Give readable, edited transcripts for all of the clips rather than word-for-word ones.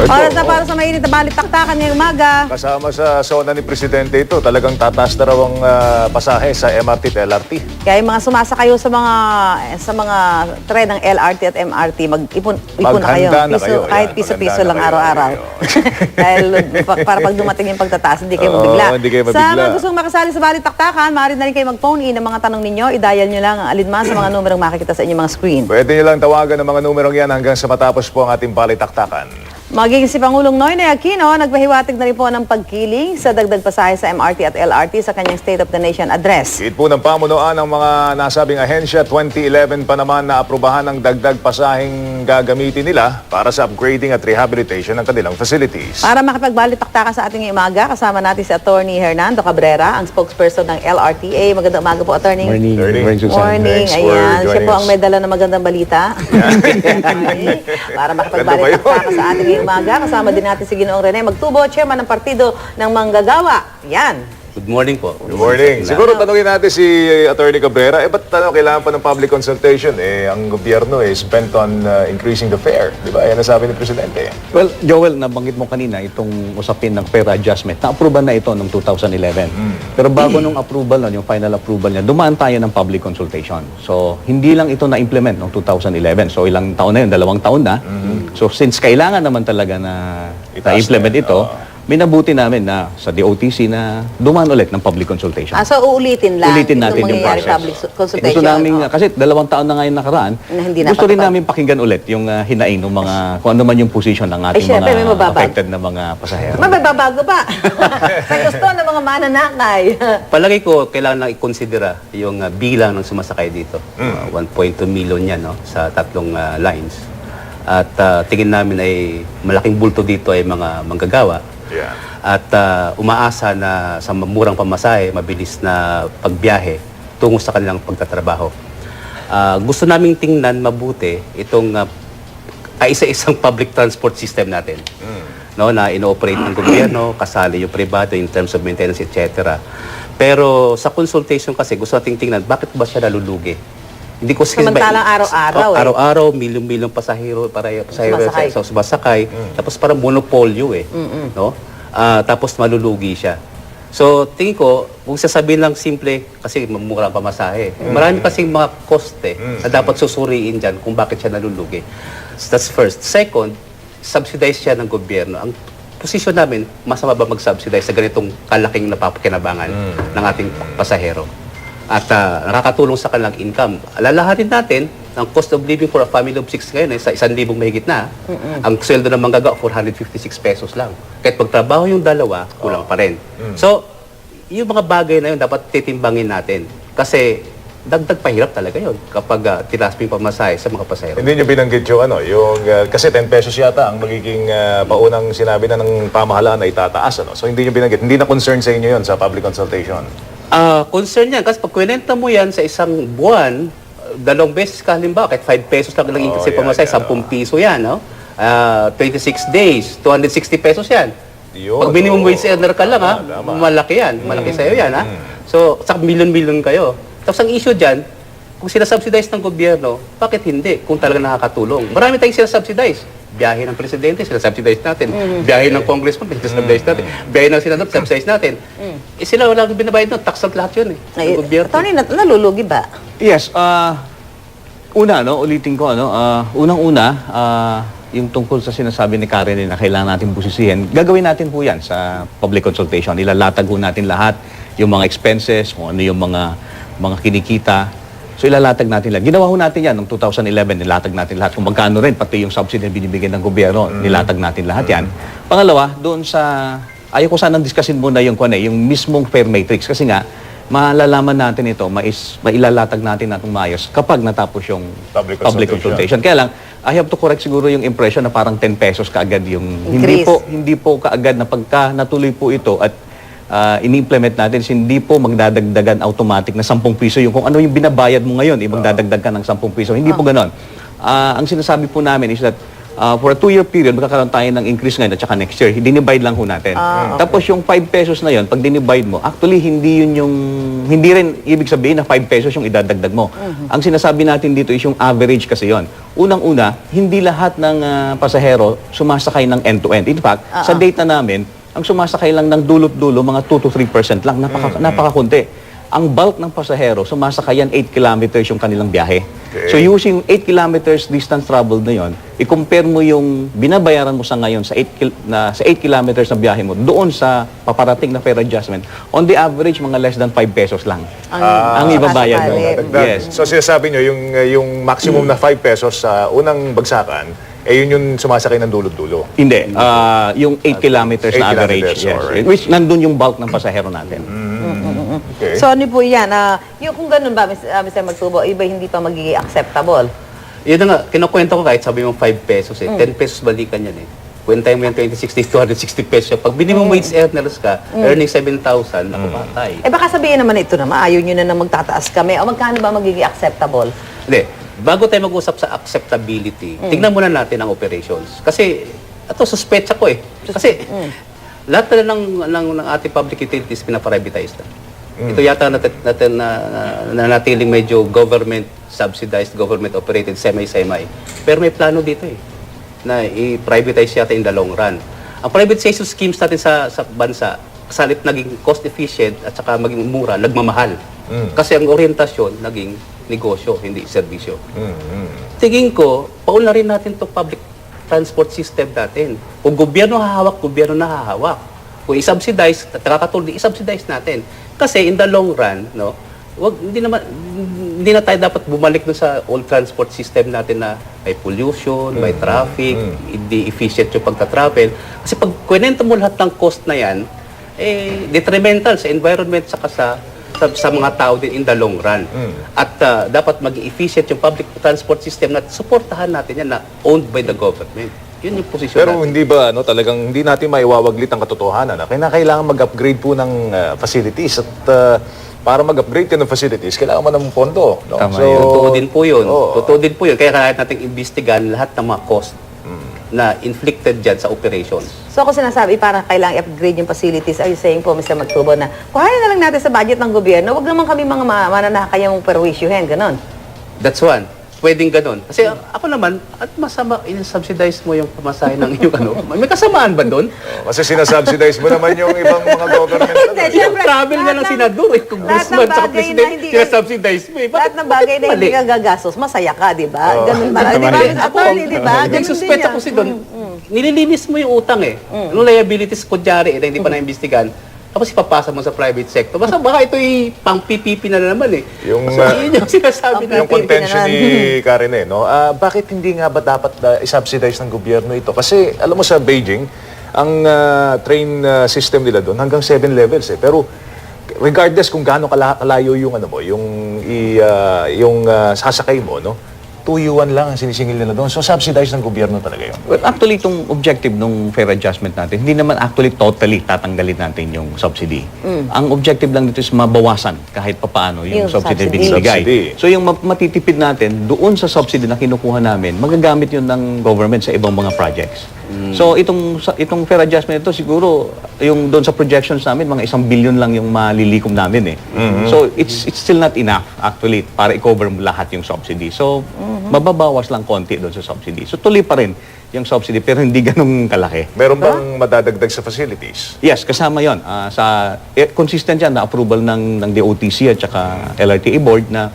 Oras na para sa mainit na balitaktakan ngayong umaga. Kasama sa zona ni Presidente ito, talagang tataas na raw ang pasahe sa MRT at LRT. Kaya yung mga sumasakayo sa mga tren ng LRT at MRT, mag-ipon na kayo. Maghanda na kayo. Kahit Yan, piso-piso maghanda lang na kayo. araw-araw. Dahil para pag dumating yung pagtataas, hindi kayo mabigla. hindi kayo Sa mabigla. mga gustong makasali sa balitaktakan, maaari na rin kayo mag-phone in ang mga tanong ninyo. I-dial nyo lang ang alinman sa mga numerong makikita sa inyong mga screen. Pwede nyo lang tawagan ng mga numerong yan hanggang sa matapos po ang ating balitaktakan. Maging si Pangulong Noynoy Aquino, nagpahiwatig na rin po ng pagkiling sa dagdag pasahe sa MRT at LRT sa kanyang State of the Nation address. Higit po ng pamunuan ng mga nasabing ahensya, 2011 pa naman na aprubahan ng dagdag pasaheng gagamitin nila para sa upgrading at rehabilitation ng kanilang facilities. Para makipagbalitaktakan sa ating umaga, kasama natin si Attorney Hernando Cabrera, ang spokesperson ng LRTA. Magandang umaga po, Attorney. Morning. Susan. Morning. Thanks for Ayan. Siya joining po ang us. may dala ng magandang balita. Para makipagbalitaktakan sa ating umaga, kasama din natin si Ginoong Rene Magtubo, chairman ng Partido ng Manggagawa. Yan. Good morning po. Good morning. Siguro tanungin natin si Attorney Cabrera, ba't kailangan pa ng public consultation? Ang gobyerno is bent on increasing the fare. Di ba? Yan ang sabi ni Presidente. Well, Joel, nabanggit mo kanina itong usapin ng fare adjustment. Na-approval na ito noong 2011. Pero bago nung approval nun, yung final approval niya, dumaan tayo ng public consultation. So, hindi lang ito na-implement noong 2011. So, ilang taon na yun? 2 taon na. So, since kailangan naman talaga na na-implement ito, minabuti namin na sa DOTC na dumaan ulit ng public consultation. So uulitin lang Ulitin natin itong yung mangyayari process. public consultation. Gusto namin, kasi 2 taon na ngayon nakaraan, Na hindi gusto rin napatupad. namin pakinggan ulit yung hinaing ng mga, kung ano man yung position ng ating syempre, may mga mababag. affected na mga pasahero. Mababago pa. Sa gusto ng mga mananakay. Palagi ko kailangan lang i-considera yung bilang ng sumasakay dito. 1.2 million yan, no, sa 3 lines. At tingin namin ay malaking bulto dito ay mga manggagawa. Yeah. At umaasa na sa murang pamasahe, mabilis na pagbiyahe tungo sa kanilang pagtatrabaho. Gusto naming tingnan mabuti itong kaisa-isang public transport system natin. No, na ino-operate ng gobyerno, kasali yung pribado in terms of maintenance, etc. Pero sa consultation kasi, gusto nating tingnan, bakit ba siya nalulugi? Hindi ko Samantalang araw-araw eh. Araw-araw, milyong-milyong pasahero Sumasakay. sa sumasakay. Tapos parang monopolyo eh. No? Tapos malulugi siya. So, tingin ko, kung sasabihin lang simple, kasi mura ang pamasahe. Marami kasing mga cost na dapat susuriin dyan kung bakit siya nalulugi. So, that's first. Second, subsidize siya ng gobyerno. Ang posisyon namin, masama ba mag-subsidize sa ganitong kalaking napapakinabangan ng ating pasahero? At nakakatulong sa kanilang income. Alalahanin natin, ang cost of living for a family of 6 ngayon ay sa 1,000 mahigit na. Ang sweldo ng manggagawa, 456 pesos lang. Kahit pagtrabaho yung dalawa, kulang pa rin. So, yung mga bagay na yun, dapat titimbangin natin. Kasi, dagdag pahirap talaga yun kapag tinaas mo yung pamasahe sa mga pasahero. Hindi nyo binanggit yung kasi 10 pesos yata ang magiging paunang sinabi na ng pamahalaan na itataas. So hindi nyo binanggit. Hindi na concern sa inyo yun sa public consultation. Concern yan. Kasi pag kwenta mo yan sa isang buwan, 2 beses ka, halimbawa, kahit 5 pesos lang kasi pamasahe, 10 piso yan, no? 26 days, 260 pesos yan. Yun, Pag minimum wage earner ka lang, malaki yan. Malaki sa'yo yan, ha? So, sa milyon-milyon kayo. Tapos ang issue dyan, kung sinasubsidize ng gobyerno, bakit hindi? Kung talaga nakakatulong. Marami tayong sinasubsidize. Biyahe ng presidente, sinasubsidize natin. Biyahe ng congressman, sinasubsidize natin. Biyahe ng senador, sinasubsidize natin. Sila wala binabayad nun. Tax at lahat yun, ng gobyerno. Tony, nalulugi ba? Yes, ulitin ko, unang-una, yung tungkol sa sinasabi ni Karen na kailangan natin busisihin, gagawin natin po yan sa public consultation. Ilalatag po natin lahat, yung mga expenses, kung ano yung mga kinikita. So ilalatag natin lahat. Ginawa ho natin yan noong 2011, nilatag natin lahat. Kung magkano rin, pati yung subsidy na binibigyan ng gobyerno, nilatag natin lahat yan. Pangalawa, doon sa, ayaw ko sanang discussin muna yung mismong fare matrix. Kasi nga, malalaman natin ito, mailalatag natin natong maayos kapag natapos yung public consultation. Kaya lang, I have to correct siguro yung impression na parang 10 pesos kaagad yung hindi po kaagad na pagka natuloy po ito at ini-implement natin, hindi po magdadagdagan automatic na 10 piso yung kung ano yung binabayad mo ngayon, magdadagdag ka ng 10 piso. Hindi po ganon. Ang sinasabi po namin is that for a 2-year period, magkakaroon tayo ng increase ngayon at saka next year. Dinivide lang ho natin. Tapos yung 5 pesos na yon, pag dinivide mo, actually hindi rin ibig sabihin na 5 pesos yung idadagdag mo. Ang sinasabi natin dito is yung average kasi yon. Unang-una, hindi lahat ng pasahero sumasakay ng end-to-end. In fact, sa data namin, ang sumasakay lang ng dulot-dulo, mga 2 to 3% lang, napakakunti. Ang bulk ng pasahero, sumasakayan 8 kilometers yung kanilang biyahe. Okay. So using 8 kilometers distance traveled na yon, i-compare mo yung binabayaran mo sa ngayon sa 8 kilometers na biyahe mo doon sa paparating na fare adjustment, on the average, mga less than 5 pesos lang ang ibabayad mo. sasakali. Dagdag. Yes. So sinasabi nyo, yung maximum na 5 pesos sa unang bagsakan, yun yung sumasakay ng dulo-dulo. Hindi. Yung 8 kilometers 8 na average. kilometers, Yes. alright. Which nandun yung bulk ng pasahero natin. Okay. So ano po yan? Yung kung ganun ba, Mr. Magtubo, iba hindi pa magiging acceptable. Yun na nga, kinukwento ko kahit sabi mo 5 pesos 10 pesos balikan yan Kwenta mo yung 2060, 260 pesos siya. Pag minimum wage earners ka, earning 7,000, ako patay. Baka sabihin naman ito naman, ayaw nyo na magtataas kami. O magkano ba magiging acceptable? Hindi. Bago tayo mag-usap sa acceptability, tignan muna natin ang operations. Kasi, ito, suspetsa ko Kasi, lahat ng ating public utilities pinaprivatize na. Ito yata natin na natiling medyo government subsidized, government operated, semi-semi. Pero may plano dito na i-privatize yata in the long run. Ang privatization schemes natin sa bansa, kasalit naging cost efficient at saka maging mura, nagmamahal. Kasi ang orientasyon naging negosyo, hindi serbisyo. Tingin ko, pauna rin natin itong public transport system natin. Kung gobyerno hahawak, gobyerno na hahawak. Kung i-subsidize, nakakatulong, i-subsidize natin. Kasi in the long run, hindi na tayo dapat bumalik dun sa old transport system natin na may pollution, may traffic, hindi efficient yung pagta-travel. Kasi pag kwento mo lahat ng cost na yan, detrimental sa environment saka sa mga tao din in the long run. At dapat maging efficient yung public transport system na suportahan natin yan na owned by the government. Yun yung posisyon Pero natin. hindi ba, talagang hindi natin maiwawaglit ang katotohanan na kailangan mag-upgrade po ng facilities at para mag-upgrade ka ng facilities, kailangan mo ng pondo. No? Tama So, Totoo din po yun. oo. Totoo din po yun. Kaya kailangan natin imbestigahan lahat ng mga cost na inflicted dyan sa operations. So ako sinasabi, parang kailangan i-upgrade yung facilities. Are you saying po, Mr. Magtubo, na kuhanin na lang natin sa budget ng gobyerno, wag naman kami mga mananakayang perwisyuhin, ganon. That's one. Pwedeng ganun. Kasi ako naman, at masama, in-subsidize mo yung pamasahe ng iyong May kasamaan ba doon? Kasi sinasubsidize mo naman yung ibang mga government. Hindi, Yung syempre, travel nga lahat ng ng- senador, kung lahat ng Guzman sa bagay na president, hindi- sinasubsidize mo Lahat ng bagay na hindi ka gagastos, masaya ka, di ba? Ganun ba? Di ba, Tama rin. Mr. Attorney, di ba? Ganun din Nagsuspect yan. ako si doon. Nililinis mo yung utang Anong liabilities kunyari na hindi pa na-imbestigan. Tapos ipapasa mo sa private sector. Baka ito'y pang-PPP na naman Yung, So, yun yung sinasabi Okay. Yung natin. contention ni Karen no? Bakit hindi nga ba dapat i-subsidize ng gobyerno ito? Kasi alam mo sa Beijing, ang train system nila doon hanggang 7 levels Pero regardless kung gaano kalayo yung sasakay mo, 2 yuan lang ang sinisingil nila doon. So subsidized ng gobyerno talaga yun. Well, actually, itong objective ng fare adjustment natin, hindi naman actually totally tatanggalin natin yung subsidy. Ang objective lang dito is mabawasan kahit papaano yung Yung subsidy subsidy. binibigay. Subsidy. So yung matitipid natin, doon sa subsidy na kinukuha namin, magagamit yun ng government sa ibang mga projects. So itong fare adjustment ito, siguro yung doon sa projections namin, mga 1 billion lang yung malilikom namin So it's still not enough actually para i-cover mo lahat yung subsidy. So mababawas lang konti doon sa subsidy. So tuloy pa rin yung subsidy pero hindi ganun kalaki. Meron bang madadagdag sa facilities? Yes, kasama yon. Consistent yan na approval ng DOTC at saka LRTA board na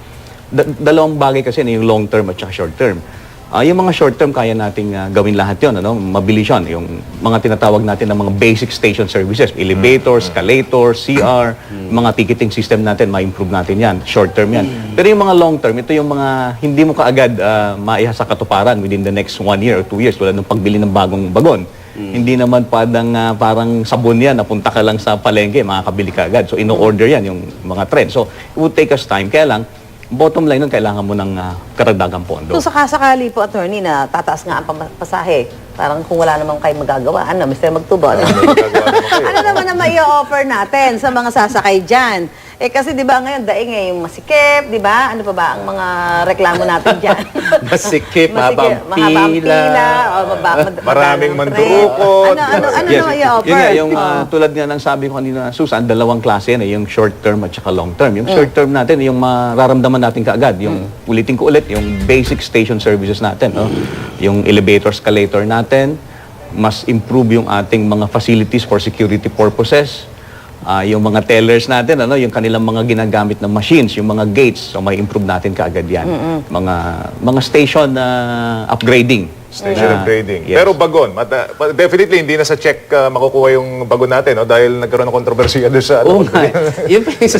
dalawang bagay kasi na yung long term at saka short term. Yung mga short term, kaya nating gawin lahat yun. Mabilis yun. Yung mga tinatawag natin ng mga basic station services, elevators, escalators, CR, mga ticketing system natin, ma-improve natin yan. Short term yan. Pero yung mga long term, ito yung mga hindi mo kaagad maiha sa katuparan within the next 1 year or 2 years, tulad ng pagbili ng bagong bagon. Hindi naman parang sabon yan, napunta ka lang sa palengke, makakabili ka agad. So, ino-order yan, yung mga trend. So, it would take us time. Kaya lang, bottom line nun, kailangan mo ng karagdagang pondo. So sakasakali po, Attorney, na tataas nga ang pasahe, parang kung wala namang kayo magagawa, Mr. Magtubo? Ano naman na mai-offer natin sa mga sasakay dyan? Kasi di ba ngayon, daing yung masikip, di ba? Ano pa ba ang mga reklamo natin dyan? Masikip, mahabang mahabang pila. Maraming madalang mandurukot. Ano Yes, i-offer? yun nga, yung tulad nga ng sabi ko kanina, Susan, dalawang klase yan yung short term at saka long term. Yung short term natin, yung mararamdaman natin kaagad, yung ulitin ko ulit, yung basic station services natin, no? Yung elevator, escalator natin, mas improve yung ating mga facilities for security purposes. Yung mga tellers natin, yung kanilang mga ginagamit na machines, yung mga gates, so may improve natin kaagad yan. Mga station upgrading. Station upgrading. Yes. Pero bagon, definitely hindi na sa check makukuha yung bagon natin, no? Dahil nagkaroon ng kontrobersiya doon sa... Oo nga. Yun pa yung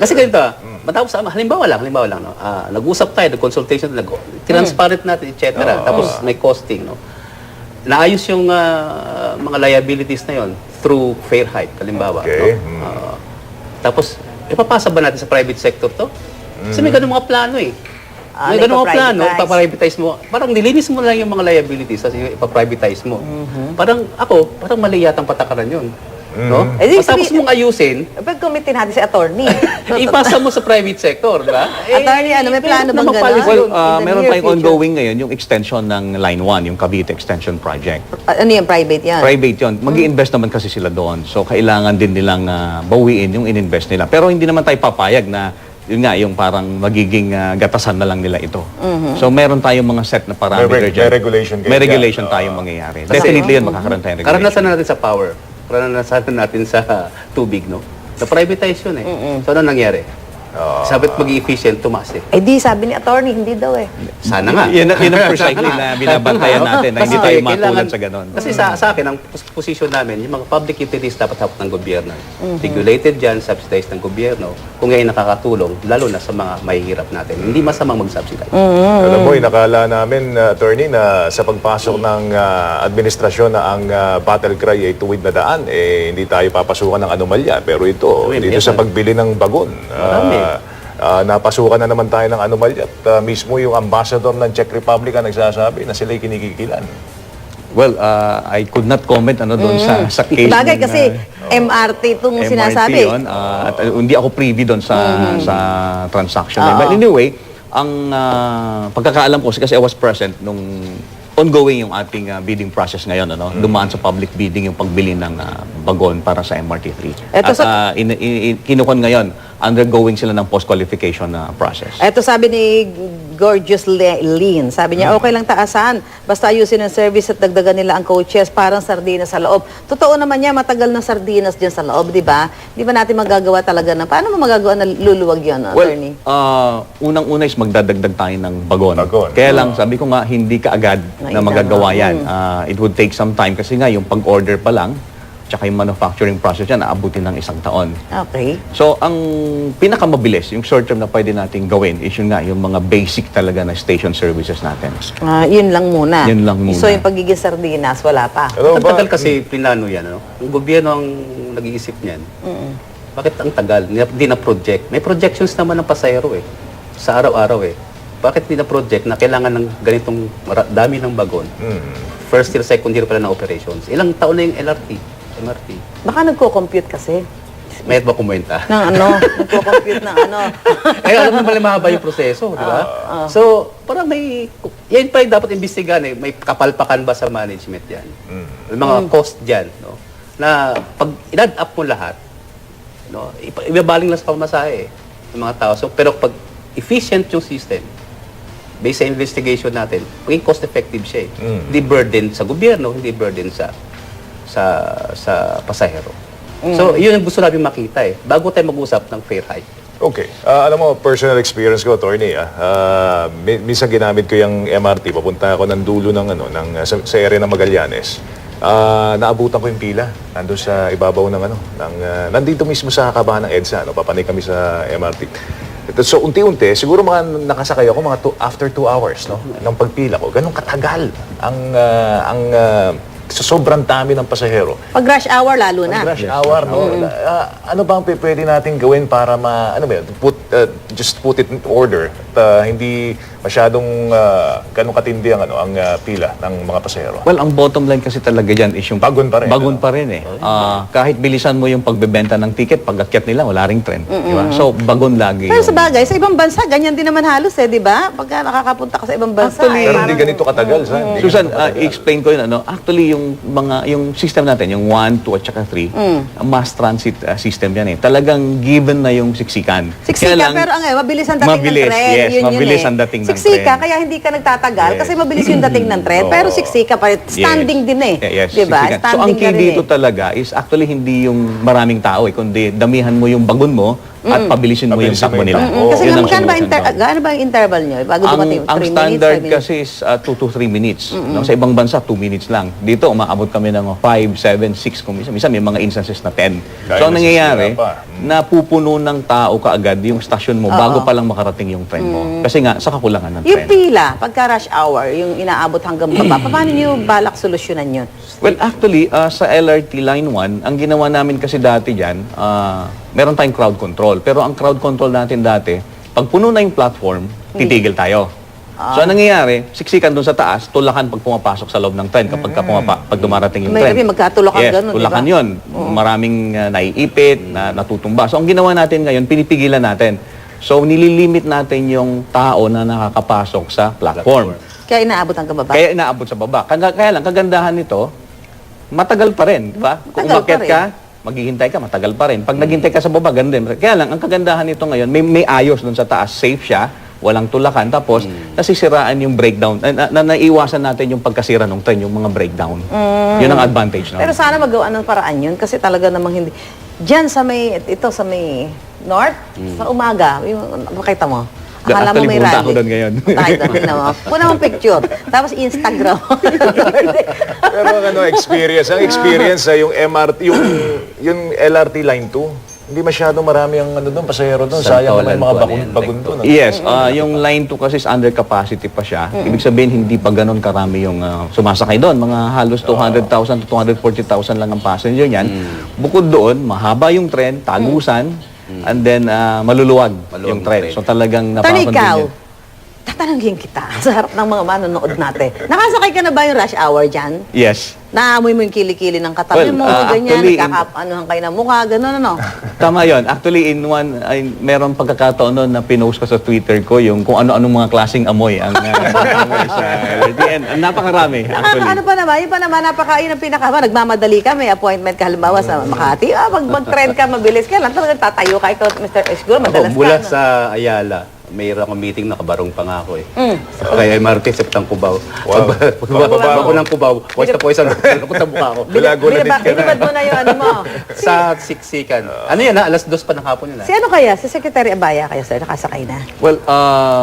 kasi ganito, matapos, halimbawa lang, no? Nag-usap tayo, nag-consultation, transparent natin, etc. Tapos may costing, no? Naayos yung mga liabilities na yon through fair hike, halimbawa. Okay. No? Tapos, ipapasa ba natin sa private sector to? Kasi may ganun mga plano eh. May ganun mga plano, ipaprivatize mo. Parang nilinis mo lang yung mga liabilities kasi ipaprivatize mo. Parang mali yatang patakaran yun. No? Tapos mong ayusin, Pag-committee natin si attorney. ipasa mo sa private sector, di ba? Attorney, may plano bang naman gano'n? policy Well, yun. meron near tayong future. ongoing ngayon, yung extension ng Line 1, yung Cavite Extension Project. Ano yung private yan? Private yun. Mag-i-invest naman kasi sila doon. So, kailangan din nilang bawiin yung in-invest nila. Pero hindi naman tayo papayag na yun nga, yung parang magiging gatasan na lang nila ito. So, meron tayong mga set na parameter May dyan. regulation kayo May dyan. regulation tayong mangyayari. Definitely yun, makakaroon tayong regulation. Karanasan na natin sa power. Karanasan natin sa tubig, no? Na-privatize yun eh. So, ano nangyari? Sabi't mag-efficient, tumaas eh. Di sabi ni attorney, hindi daw eh. Sana nga. Yun ang precisely na binabantayan natin na hindi Kasi tayo kailangan- matulad sa ganon. Kasi sa akin, ang posisyon namin, yung mga public utilities dapat hawak ng gobyerno. Regulated dyan, subsidized ng gobyerno. Kung ngayon nakakatulong, lalo na sa mga mahihirap natin. Hindi masamang mag-subsidize. Alam mo, inakala namin, attorney, na sa pagpasok ng administrasyon na ang battle cry ay tuwid na daan, hindi tayo papasukan ng anomalya. Pero ito, Ayun, dito yes, sa pagbili ng bagon, Marami. napasukan na naman tayo ng anomalya. At mismo yung ambassador ng Czech Republic ang nagsasabi na sila'y kinikikilan. Well, I could not comment doon sa case. Bagay ng, kasi MRT itong MRT sinasabi. yun, at hindi ako privy doon sa transaction. na yun. But anyway, ang pagkakaalam ko, kasi I was present nung ongoing yung ating bidding process ngayon. Dumaan sa public bidding yung pagbili ng bagon para sa MRT3. Eto At kinukon ngayon, undergoing sila ng post-qualification process. Ito sabi ni Gorgeous Lean, sabi niya, okay lang taasan, basta ayusin ang service at dagdagan nila ang coaches, parang sardinas sa loob. Totoo naman niya, matagal na sardinas dyan sa loob, di ba? Di ba natin magagawa talaga na, paano mo magagawa na luluwag yun, attorney? Unang-una is magdadagdag tayo ng bagon. Bagon. Kaya lang, sabi ko nga, hindi kaagad na magagawa yan. It would take some time kasi nga, yung pag-order pa lang, tsaka yung manufacturing process yan, aabutin ng 1 taon. Okay. So, ang pinakamabilis, yung short term na pwede nating gawin is yun nga, yung mga basic talaga na station services natin. Yun lang muna. Yun lang muna. So yung pagiging sardinas, wala pa. Ano Ang ba? tagal kasi plinano yan, ano? Yung gobyerno ang nag-iisip niyan. Bakit ang tagal? Hindi na project. May projections naman ng pasahero eh. Sa araw-araw eh. Bakit hindi na project na kailangan ng ganitong dami ng bagon? First year, second year pala ng operations. Ilang taon na yung MRT. Baka nagko-compute kasi. May ba kumwenta? Nagko-compute ng ano. Alam naman mahaba yung proseso, di ba? So, parang yan pa yung dapat imbestigahan eh. May kapalpakan ba sa management yan? May mga cost dyan, no? Na pag in-add up mo lahat, no, ibabaling lang sa pamasahe ng mga tao. So, pero pag efficient yung system, based sa investigation natin, maging cost-effective siya eh. Hindi burden sa gobyerno, hindi burden sa pasahero. So, yun ang gusto namin makita eh. Bago tayo mag-usap ng fair hike. Okay. Alam mo, personal experience ko, attorney, minsan ginamit ko yung MRT. Papunta ako ng dulo ng, sa area ng Magallanes. Naabutan ko yung pila. Nandun sa ibabaw ng, nandito mismo sa kabahan ng EDSA. Papanay kami sa MRT. So, unti-unti, siguro nakasakay ako after 2 hours, ng pagpila ko. Ganun katagal sa sobrang dami ng pasahero. Pag rush hour, lalo na. Pag rush hour, ano bang pwede natin gawin para just put it in order? hindi masyadong ganun katindi ang, pila ng mga pasahero? Well, ang bottom line kasi talaga dyan is yung... Bagon pa rin, Bagon pa rin eh. Kahit bilisan mo yung pagbebenta ng ticket, pag-akyat nila, wala ring trend. Di ba? So, bagon lagi Pero sa yung... bagay, sa ibang bansa, ganyan din naman halos di ba? Pagka nakakapunta ka sa ibang bansa. Actually, Pero hindi ganito katagal, sa? Hindi Susan, ganito katagal. explain ko yun, actually, yung system natin, yung 1, 2, at saka 3, mass transit system yan eh. Talagang given na yung siksikan. Siksika, Kaya lang, pero mabilis ang dating mabilis, ng tren. yes, Yun mabilis eh. ang dating ng Siksika, tren. kaya hindi ka nagtatagal Yes. kasi mabilis yung dating ng tren. Oo. Pero siksika pa rin. Standing din eh. Yes, Diba? siksikan. So, ang Standing key ka rin dito talaga is actually hindi yung maraming tao eh, kundi damihan mo yung bagon mo at pabilisin mo yung Pabilisin mo takbo yung nila. takbo. Kasi Yun nga, ang magkano ba, solution doon. gaano ba yung interval nyo? Bago dumating, 3 Ang minutes, standard 5 minutes? kasi is 2 to 3 minutes. No? Sa ibang bansa, 2 minutes lang. Dito, umaabot kami ng 5, 7, 6 kung minsan. Minsan may mga instances na 10. Dahil So, ang nangyayari, nasisira pa. napupuno ng tao kaagad yung stasyon mo bago pa lang makarating yung train mo. Kasi nga, sa kakulangan ng Yung train. pila, pagka rush hour, yung inaabot hanggang baba, paano nyo balak solusyonan yun? Well, actually, sa LRT Line 1, ang ginawa namin kasi dati dyan, meron tayong crowd control. Pero ang crowd control natin dati, pag puno na yung platform, titigil tayo. So, ang nangyayari, siksikan dun sa taas, tulakan pag pumapasok sa loob ng train kapag pag dumarating yung May train. sabi, magkatulakan yes, ganun, tulakan di ba? yun. Maraming naiipit, natutumba. So, ang ginawa natin ngayon, pinipigilan natin. So, nililimit natin yung tao na nakakapasok sa platform. Kaya inaabot hanggang baba? Kaya inaabot sa baba. Kaya lang, kagandahan nito, matagal pa rin, di ba? Kung Matagal pa umakyat rin. ka, maghihintay ka, matagal pa rin. Pag naghintay ka sa baba, ganun din. Kaya lang, ang kagandahan nito ngayon, may ayos doon sa taas, safe siya, walang tulakan, tapos nasisiraan yung breakdown, naiwasan natin yung pagkasira ng train, yung mga breakdown. Yun ang advantage Pero nun. sana magawa ng paraan yun kasi talaga namang hindi. Diyan sa may north, sa umaga, yung, makita mo. Akala mo Actually, may pumunta rally. ako doon ngayon. Tayo doon, tingnan mo. Puna mong picture. Tapos Instagram. Pero ang experience yung MRT, yung LRT Line 2, hindi masyadong marami ang doon, pasahero doon. Sayang naman yung mga bagun doon. Yes, yung line 2 kasi is under capacity pa siya. Ibig sabihin, hindi pa ganun karami yung sumasakay doon. Mga halos 200,000 to 240,000 lang ang passenger niyan. Bukod doon, mahaba yung tren, tagusan, and then maluluwag yung tren. So talagang Tani, ikaw, napaka-convenient. tatanungin kita sa harap ng mga manonood natin. Nakasakay ka na ba yung rush hour dyan? Yes. Naamoy mo yung kilikili ng katabi Well, mo, ganyan, actually, nagkakaanohan kayo ng mukha, gano'n, ano? Tama yon. Actually, meron pagkakataon noon na pinost ko sa Twitter ko yung kung ano-anong mga klaseng amoy ang amoy sa LRT. And napakarami, actually. Ano pa naman, yun pa naman, yun ang nagmamadali ka, may appointment ka halimbawa sa Makati, mag-trend ka, mabilis ka lang, talagang tatayo ka, ikaw, Mr. Esguro, madalas Mula ka. sa Ayala, mayroon akong meeting, nakabarong pa nga ako eh. Kaya MRT, Septang Cubao. Wow. Pagbaba ko ng Cubao, voice na voice ang mukha ko. Bulago na din ka na. Binibad mo na yung ano mo. Sa siksikan. Ano yan ha? Alas 2 pa ng hapon yun ha? Si ano kaya? Si Secretary Abaya kaya, sir, nakasakay na. Well,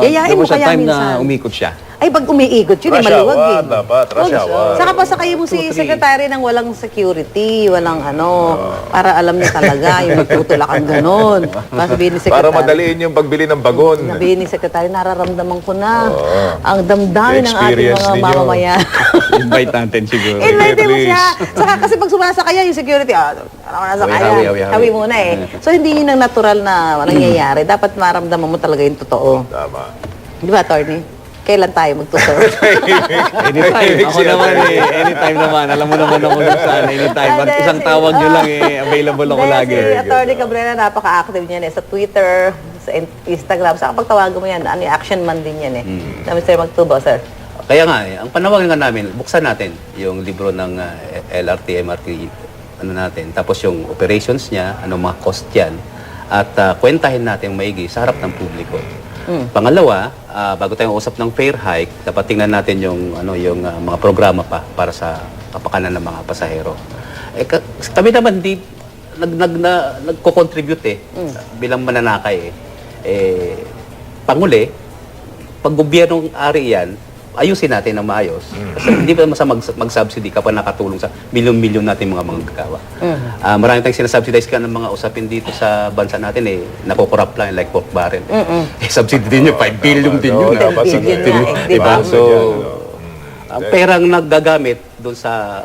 Yayain there mo was a kaya time minsan. na umikot siya. Ay, pag umiigot yun, Rush maluwag hour, eh. dapat, rush hour. Saka pasakay mo si Secretary ng walang security, walang ano, para alam niya talaga, yung magtutulakan ganon. Sabihin ni Secretary. Para madaliin yung pagbili ng bagon. Sabihin ni Secretary, nararamdaman ko na ang damdamin ng ating Experience mga ninyo. mamamayan. Invite natin siguro. Invite mo Please. siya. Saka kasi pag sumasakaya yung security, alam ko na sa kaya. Hawi. Hawi muna eh. So hindi yun ang natural na nangyayari. Dapat maramdaman mo talaga yung totoo. Tama. Di ba, attorney? Kailan tayo magtutur? Anytime. Ako naman eh. Anytime naman. Alam mo naman ako kung saan. Anytime. Pag isang tawag nyo lang eh. Available ako lagi. Si Attorney Cabrera, napaka-active niyan eh. Sa Twitter, sa Instagram. Saka pag tawagan mo yan, action man din yan eh. Na Mr. Magtubo, sir. Kaya nga ang panawagan nga namin, buksan natin yung libro ng LRT, MRT, ano natin. Tapos yung operations niya, anong mga cost yan. At kwentahin natin maigi sa harap ng publiko. Pangalawa, bago tayong usap ng fare hike, dapat tingnan natin yung mga programa pa para sa kapakanan ng mga pasahero. Kami naman di nagko-contribute bilang mananakay Panguli, pag gobyernong ari yan, ayusin natin ng maayos. Kasi hindi pa masama mag-subsidy kapag nakatulong sa milyon-milyon natin mga manggagawa. Marami tayong sinasubsidize ka ng mga usapin dito sa bansa natin nakukurap lang like pork barrel. Subsidy din yun, 5 billion din yun. dapat sa billion nga eh, Diba? diba? So, ang perang nagagamit doon sa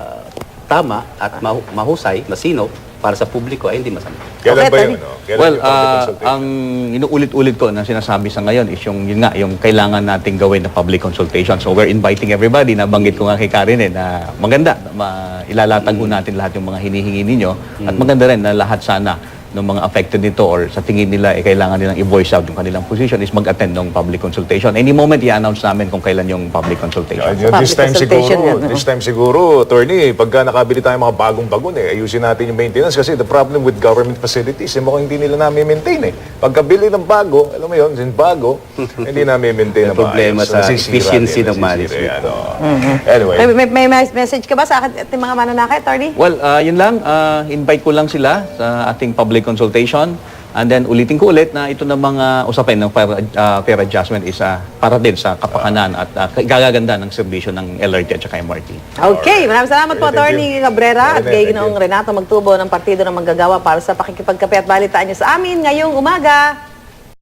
tama at mahusay, masino, para sa publiko ay hindi masama. Kailan Okay, ba yun? Tony. No? Kailan Well, yung public consultation? ang inuulit-ulit ko na sinasabi sa ngayon is yung kailangan nating gawin na public consultation. So we're inviting everybody, nabanggit ko nga kay Karen na maganda, ilalatag ho natin lahat yung mga hinihingi ninyo at maganda rin na lahat sana ng mga affected nito or sa tingin nila kailangan nilang i-voice out yung kanilang position is mag-attend ng public consultation. Any moment i-announce namin kung kailan yung public consultation. This Public consultation yan, time siguro, attorney, pagka nakabili tayo mga bagong bagon ayusin natin yung maintenance kasi the problem with government facilities, mukhang hindi nila namin-maintain Pagkabili ng bago, alam mo yun, sin bago, hindi namin-maintain na May problema maayos. sa Nasisira efficiency din, ng nasisira management. yan, Anyway, May message ka ba sa ating mga mananakay, attorney? Well, yun lang. Invite ko lang sila sa ating public consultation. And then, ulitin ko ulit na ito na mga usapin ng fair adjustment is para din sa kapakanan at gagaganda ng serbisyo ng LRT at saka MRT. Okay, maraming salamat po, Thank Attorney you. Cabrera at Thank kay you. Ginoong Renato Magtubo ng Partido ng Manggagawa para sa pakikipagkape at balitaan niyo sa amin ngayong umaga.